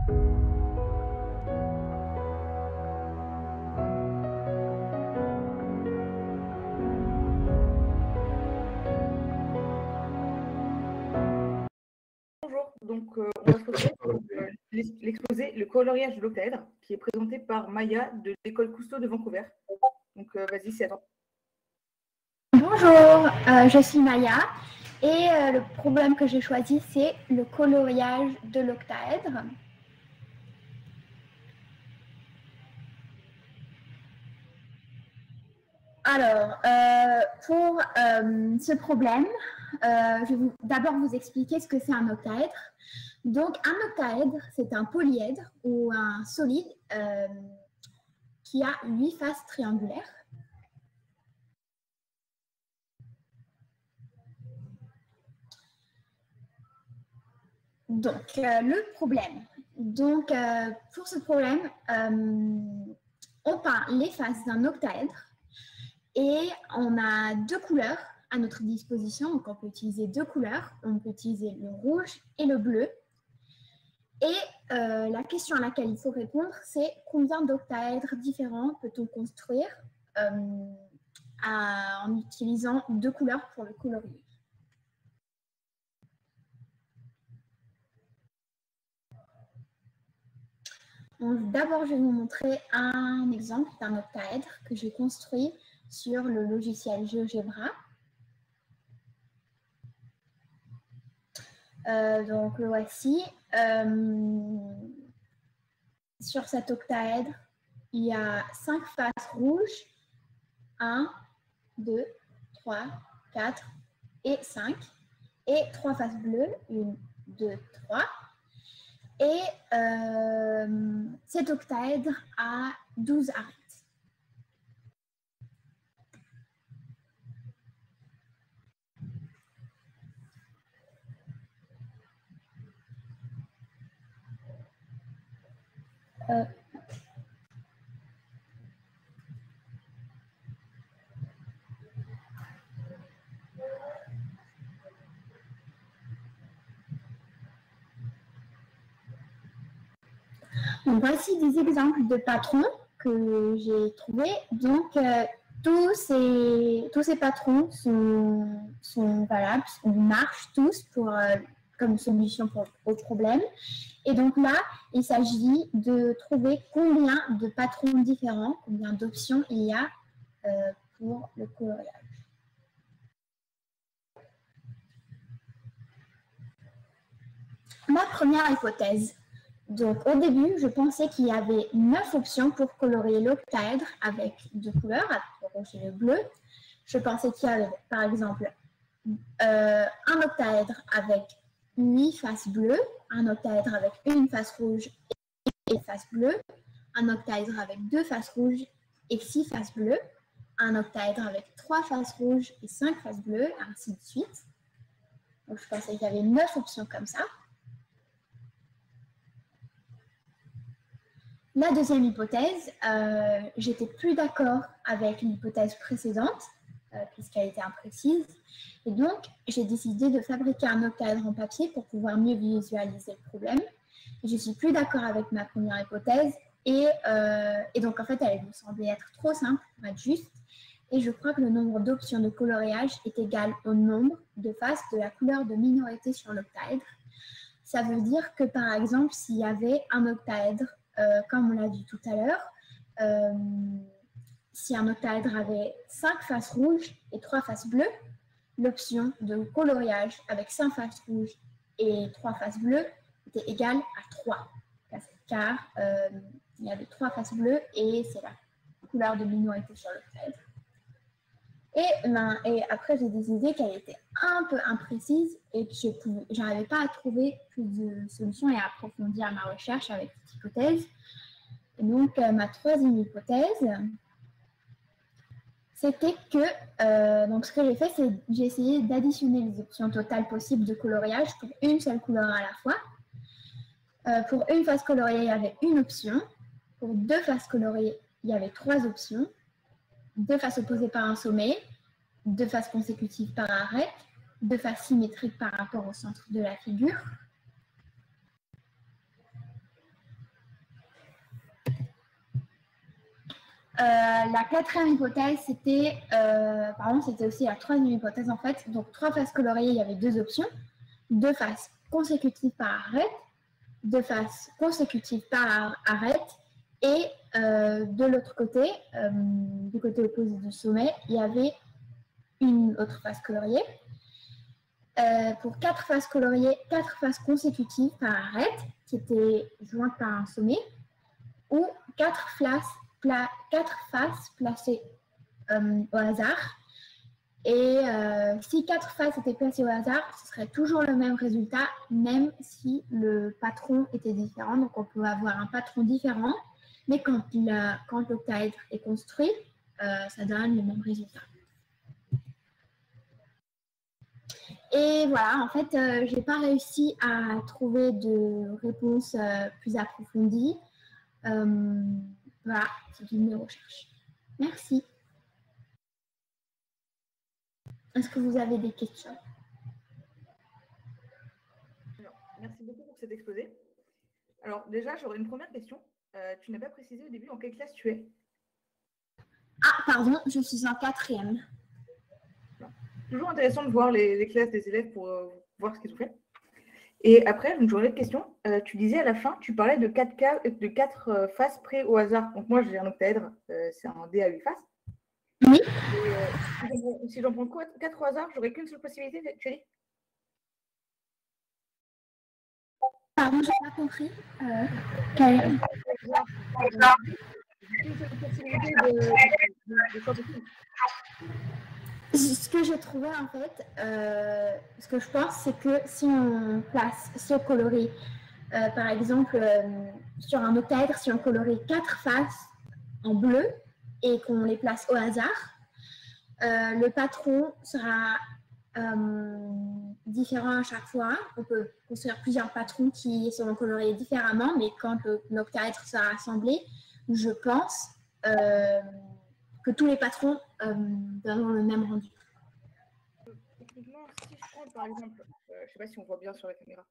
Bonjour, donc on va se retrouver pour l'exposé « Le coloriage de l'octaèdre » qui est présenté par Maya de l'école Cousteau de Vancouver. Donc vas-y, c'est à toi. Bonjour, je suis Maya et le problème que j'ai choisi, c'est le coloriage de l'octaèdre. Alors, pour ce problème, je vais d'abord vous expliquer ce que c'est un octaèdre. Donc, un octaèdre, c'est un polyèdre ou un solide qui a 8 faces triangulaires. Donc, le problème. Donc, pour ce problème, on peint les faces d'un octaèdre et on a 2 couleurs à notre disposition. Donc, on peut utiliser 2 couleurs. On peut utiliser le rouge et le bleu. Et la question à laquelle il faut répondre, c'est combien d'octaèdres différents peut-on construire en utilisant 2 couleurs pour le colorier. D'abord, je vais vous montrer un exemple d'un octaèdre que j'ai construit sur le logiciel GeoGebra. Donc, le voici. Sur cet octaèdre, il y a 5 faces rouges. 1, 2, 3, 4 et 5. Et 3 faces bleues. 1, 2, 3. Et cet octaèdre a 12 arêtes. Donc, voici des exemples de patrons que j'ai trouvés. Donc, tous ces patrons sont valables, marchent tous comme solution au problème. Et donc là, il s'agit de trouver combien de patrons différents, combien d'options il y a pour le coloriage. Ma première hypothèse. Donc, au début, je pensais qu'il y avait 9 options pour colorier l'octaèdre avec 2 couleurs, le rouge et le bleu. Je pensais qu'il y avait, par exemple, un octaèdre avec 8 faces bleues, un octaèdre avec une face rouge et une face bleue, un octaèdre avec 2 faces rouges et 6 faces bleues, un octaèdre avec 3 faces rouges et 5 faces bleues, ainsi de suite. Donc, je pensais qu'il y avait 9 options comme ça. La deuxième hypothèse, j'étais plus d'accord avec l'hypothèse précédente, puisqu'elle était imprécise. Et donc, j'ai décidé de fabriquer un octaèdre en papier pour pouvoir mieux visualiser le problème. Et je suis plus d'accord avec ma première hypothèse. Et donc, en fait, elle me semblait être trop simple pour être juste. Et je crois que le nombre d'options de coloriage est égal au nombre de faces de la couleur de minorité sur l'octaèdre. Ça veut dire que, par exemple, s'il y avait un octaèdre, comme on l'a vu tout à l'heure, si un octaèdre avait 5 faces rouges et 3 faces bleues, l'option de coloriage avec 5 faces rouges et 3 faces bleues était égale à 3. Car il y avait 3 faces bleues et c'est la couleur de minorité sur l'octaèdre. Et après, j'ai décidé qu'elle était un peu imprécise et que je n'arrivais pas à trouver plus de solutions et à approfondir ma recherche avec cette hypothèse. Et donc, ma troisième hypothèse, c'était que, donc ce que j'ai fait, c'est que j'ai essayé d'additionner les options totales possibles de coloriage pour une seule couleur à la fois. Pour une face coloriée, il y avait une option. Pour 2 faces coloriées, il y avait 3 options. 2 faces opposées par un sommet, 2 faces consécutives par arête, 2 faces symétriques par rapport au centre de la figure. La quatrième hypothèse, c'était c'était aussi la troisième hypothèse en fait. Donc 3 faces coloriées, il y avait 2 options. 2 faces consécutives par arête, 2 faces consécutives par arête, et de l'autre côté, du côté opposé du sommet, il y avait une autre face coloriée. Pour 4 faces coloriées, 4 faces consécutives par arête, qui étaient jointes par un sommet, ou 4 faces placées au hasard. Et si 4 faces étaient placées au hasard, ce serait toujours le même résultat, même si le patron était différent. Donc on peut avoir un patron différent, mais quand l'octaèdre est construit, ça donne le même résultat. Et voilà, en fait, je n'ai pas réussi à trouver de réponse plus approfondie. Voilà, c'est une mes recherches. Merci. Est-ce que vous avez des questions? Merci beaucoup pour cet exposé. Alors déjà, j'aurais une première question. Tu n'as pas précisé au début en quelle classe tu es? Ah, pardon, je suis en 4e. Toujours intéressant de voir les classes des élèves pour voir ce qu'ils ont fait. Et après, j'aurais une question. Tu disais à la fin, tu parlais de 4 faces près au hasard. Donc moi, j'ai un octaèdre, c'est un dé à 8 faces. Oui. Et, si j'en prends 4 au hasard, j'aurais qu'une seule possibilité, tu as dit? Pardon, je n'ai pas compris. Ce que j'ai trouvé en fait, ce que je pense, c'est que si on place ce coloris, par exemple, sur un octaèdre, si on colorie 4 faces en bleu et qu'on les place au hasard, le patron sera différent à chaque fois. On peut construire plusieurs patrons qui seront coloriés différemment, mais quand l'octaèdre sera assemblé, je pense que tous les patrons donneront le même rendu. Techniquement, si je prends par exemple, je ne sais pas si on voit bien sur la caméra,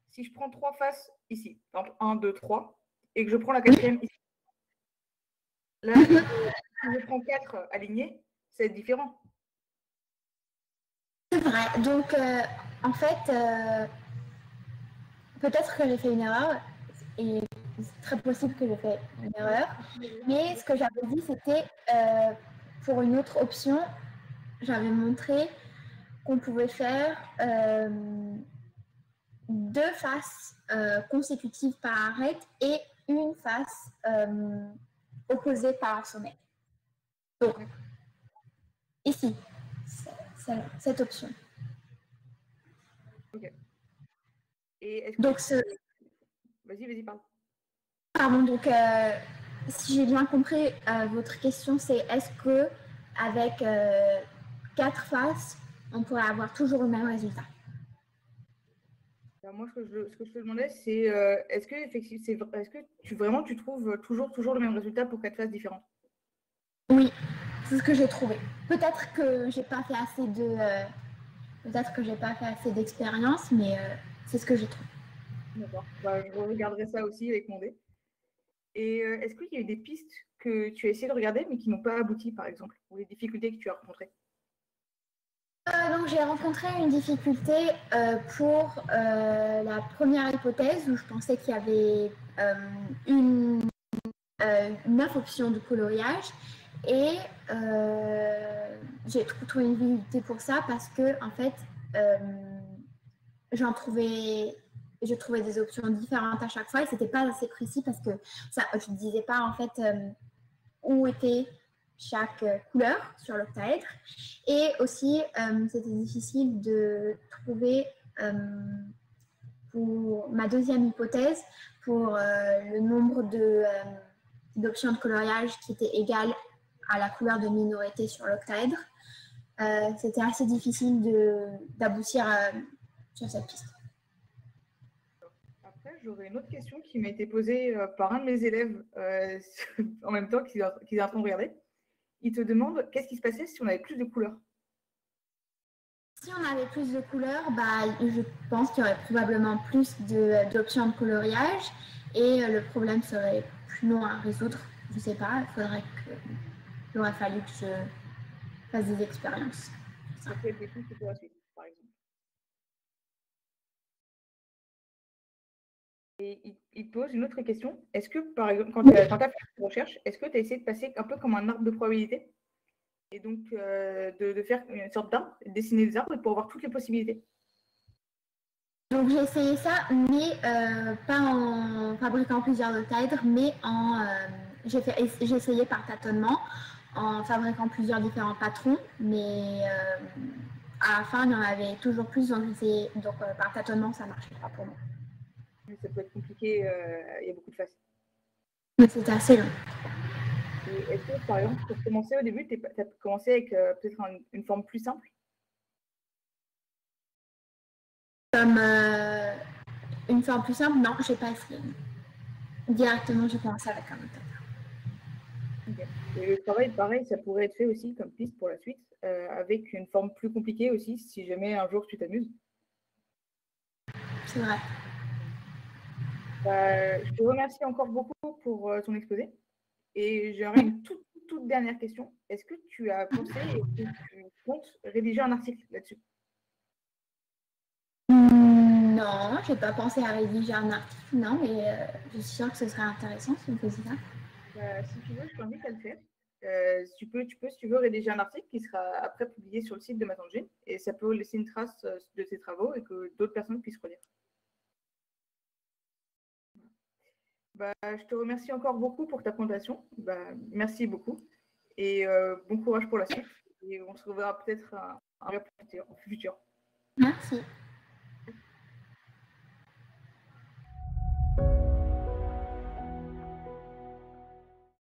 si je prends 3 faces ici, par exemple 1, 2, 3, et que je prends la 4e ici, là, si je prends 4 alignés, c'est différent. C'est vrai. Donc, en fait, peut-être que j'ai fait une erreur, et c'est très possible que j'ai fait une erreur, mais ce que j'avais dit, c'était pour une autre option, j'avais montré qu'on pouvait faire 2 faces consécutives par arête et une face opposée par un sommet. Donc, ici, cette option. Ok. Et est-ce donc, que... Vas-y, parle. Pardon, donc si j'ai bien compris, votre question c'est est-ce que avec 4 faces, on pourrait avoir toujours le même résultat? Alors moi, ce que je te demandais, c'est est-ce que tu trouves toujours le même résultat pour 4 faces différentes? Oui, c'est ce que j'ai trouvé. Peut-être que j'ai pas fait assez d'expérience, mais c'est ce que j'ai trouvé. D'accord. Je regarderai ça aussi avec mon dé. Et est-ce qu'il y a eu des pistes que tu as essayé de regarder mais qui n'ont pas abouti, par exemple, ou les difficultés que tu as rencontrées? Donc j'ai rencontré une difficulté pour la première hypothèse où je pensais qu'il y avait 9 options de coloriage et j'ai trouvé une difficulté pour ça parce que en fait je trouvais des options différentes à chaque fois et c'était pas assez précis parce que ça, je ne disais pas en fait où était chaque couleur sur l'octaèdre. Et aussi, c'était difficile de trouver, pour ma deuxième hypothèse, pour le nombre d'options de coloriage qui était égal à la couleur de minorité sur l'octaèdre. C'était assez difficile d'aboutir sur cette piste. Après, j'aurais une autre question qui m'a été posée par un de mes élèves en même temps qu'il est en train de regarder. Il te demande qu'est-ce qui se passait si on avait plus de couleurs? Si on avait plus de couleurs, je pense qu'il y aurait probablement plus d'options de coloriage et le problème serait plus long à résoudre. je ne sais pas, il aurait fallu que je fasse des expériences. Ça peut être des pistes pour la suite, par exemple. Et il te pose une autre question. Est-ce que, par exemple, quand tu as fait une recherche, est-ce que tu as essayé de passer un peu comme un arbre de probabilité? Et donc, de faire une sorte d'arbre, dessiner des arbres pour avoir toutes les possibilités. Donc j'ai essayé ça, mais pas en fabriquant plusieurs octaèdres, mais j'ai essayé par tâtonnement, en fabriquant plusieurs différents patrons, mais à la fin il y en avait toujours plus, donc par tâtonnement ça ne marchait pas pour moi. Ça peut être compliqué, il y a beaucoup de faces. Mais c'était assez long. Et est-ce que, par exemple, pour commencer au début, tu as commencé avec peut-être une forme plus simple? Comme une forme plus simple, non, j'ai pas essayé. Directement, j'ai commencé avec un octaèdre. Okay. Et le travail, pareil, ça pourrait être fait aussi comme piste pour la suite, avec une forme plus compliquée aussi, si jamais un jour tu t'amuses. C'est vrai. Je te remercie encore beaucoup pour ton exposé. Et j'aurais une toute dernière question. Est-ce que tu as pensé et que tu comptes rédiger un article là-dessus? Non, je n'ai pas pensé à rédiger un article, non, mais je suis sûre que ce serait intéressant si on faisait ça. Si tu veux, je t'invite à le faire. Tu peux, si tu veux, rédiger un article qui sera après publié sur le site de Matangine et ça peut laisser une trace de tes travaux et que d'autres personnes puissent relire. Je te remercie encore beaucoup pour ta présentation. Merci beaucoup et bon courage pour la suite. Et on se reverra peut-être un futur. Merci.